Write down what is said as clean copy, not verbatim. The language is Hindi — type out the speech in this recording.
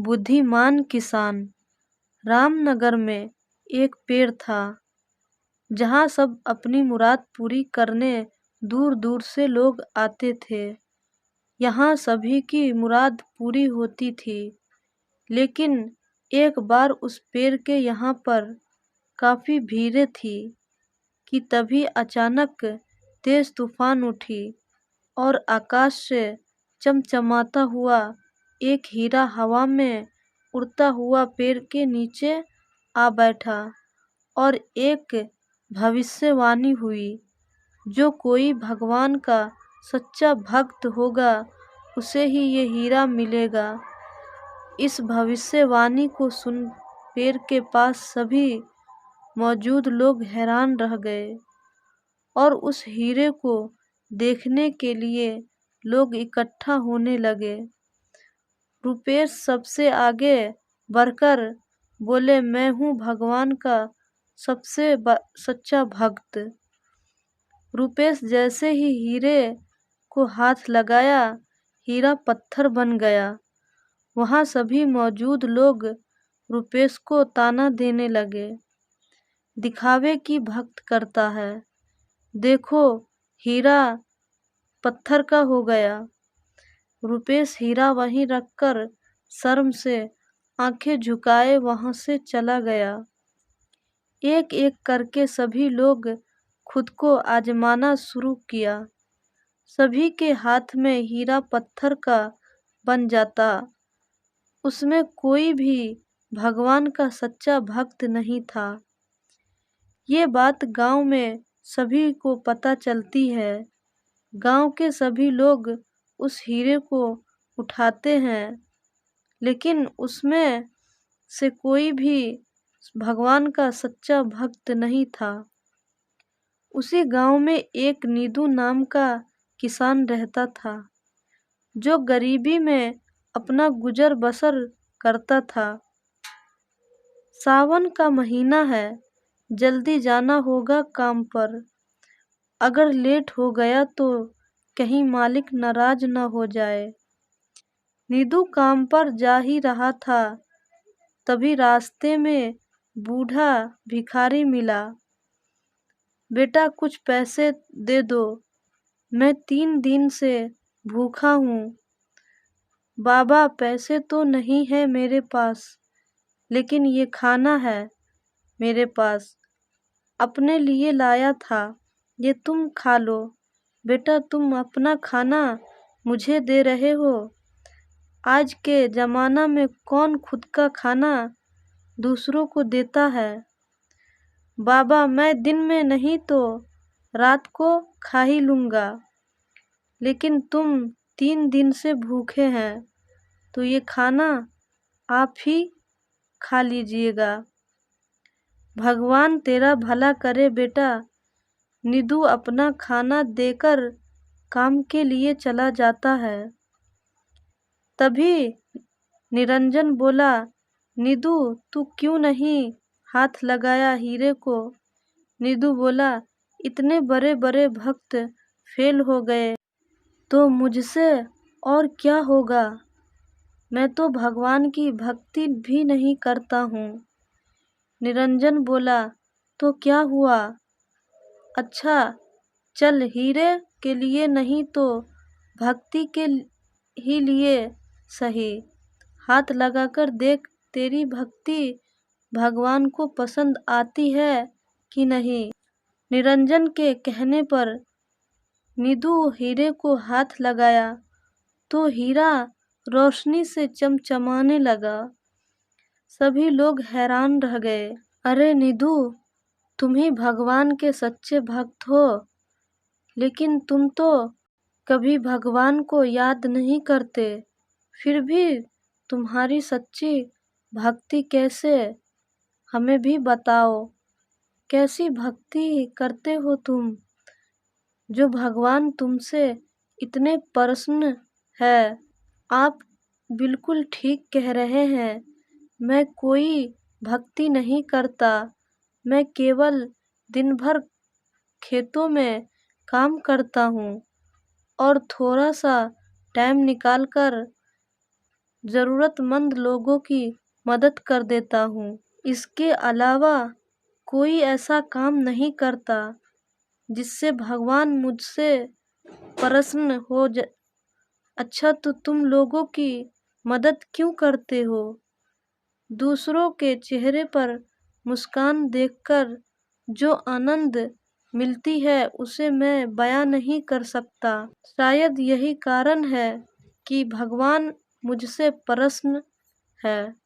बुद्धिमान किसान। रामनगर में एक पेड़ था जहाँ सब अपनी मुराद पूरी करने दूर दूर से लोग आते थे। यहाँ सभी की मुराद पूरी होती थी, लेकिन एक बार उस पेड़ के यहाँ पर काफी भीड़ थी कि तभी अचानक तेज तूफान उठी और आकाश से चमचमाता हुआ एक हीरा हवा में उड़ता हुआ पेड़ के नीचे आ बैठा और एक भविष्यवाणी हुई, जो कोई भगवान का सच्चा भक्त होगा उसे ही ये हीरा मिलेगा। इस भविष्यवाणी को सुन पेड़ के पास सभी मौजूद लोग हैरान रह गए और उस हीरे को देखने के लिए लोग इकट्ठा होने लगे। रुपेश सबसे आगे बढ़कर बोले, मैं हूँ भगवान का सबसे सच्चा भक्त। रुपेश जैसे ही हीरे को हाथ लगाया, हीरा पत्थर बन गया। वहाँ सभी मौजूद लोग रुपेश को ताना देने लगे, दिखावे की भक्त करता है, देखो हीरा पत्थर का हो गया। रुपेश हीरा वहीं रखकर शर्म से आंखें झुकाए वहां से चला गया। एक एक करके सभी लोग खुद को आजमाना शुरू किया। सभी के हाथ में हीरा पत्थर का बन जाता। उसमें कोई भी भगवान का सच्चा भक्त नहीं था। ये बात गांव में सभी को पता चलती है। गांव के सभी लोग उस हीरे को उठाते हैं, लेकिन उसमें से कोई भी भगवान का सच्चा भक्त नहीं था। उसी गांव में एक नीदू नाम का किसान रहता था, जो गरीबी में अपना गुजर बसर करता था। सावन का महीना है, जल्दी जाना होगा काम पर। अगर लेट हो गया तो कहीं मालिक नाराज न हो जाए। नीदू काम पर जा ही रहा था, तभी रास्ते में बूढ़ा भिखारी मिला। बेटा कुछ पैसे दे दो, मैं 3 दिन से भूखा हूँ। बाबा पैसे तो नहीं है मेरे पास, लेकिन ये खाना है मेरे पास, अपने लिए लाया था, ये तुम खा लो। बेटा तुम अपना खाना मुझे दे रहे हो। आज के ज़माना में कौन खुद का खाना दूसरों को देता है। बाबा मैं दिन में नहीं तो रात को खा ही लूँगा, लेकिन तुम 3 दिन से भूखे हैं, तो ये खाना आप ही खा लीजिएगा। भगवान तेरा भला करे बेटा। नीदू अपना खाना देकर काम के लिए चला जाता है। तभी निरंजन बोला, नीदू तू क्यों नहीं हाथ लगाया हीरे को। नीदू बोला, इतने बड़े बड़े भक्त फेल हो गए तो मुझसे और क्या होगा। मैं तो भगवान की भक्ति भी नहीं करता हूँ। निरंजन बोला, तो क्या हुआ। अच्छा चल, हीरे के लिए नहीं तो भक्ति के ही लिए सही, हाथ लगाकर देख तेरी भक्ति भगवान को पसंद आती है कि नहीं। निरंजन के कहने पर नीदू हीरे को हाथ लगाया तो हीरा रोशनी से चमचमाने लगा। सभी लोग हैरान रह गए। अरे नीदू, तुम ही भगवान के सच्चे भक्त हो, लेकिन तुम तो कभी भगवान को याद नहीं करते, फिर भी तुम्हारी सच्ची भक्ति कैसे, हमें भी बताओ। कैसी भक्ति करते हो तुम, जो भगवान तुमसे इतने प्रसन्न है। आप बिल्कुल ठीक कह रहे हैं, मैं कोई भक्ति नहीं करता, मैं केवल दिन भर खेतों में काम करता हूँ और थोड़ा सा टाइम निकालकर ज़रूरतमंद लोगों की मदद कर देता हूँ। इसके अलावा कोई ऐसा काम नहीं करता जिससे भगवान मुझसे प्रसन्न हो अच्छा, तो तुम लोगों की मदद क्यों करते हो? दूसरों के चेहरे पर मुस्कान देखकर जो आनंद मिलती है उसे मैं बयां नहीं कर सकता। शायद यही कारण है कि भगवान मुझसे प्रसन्न है।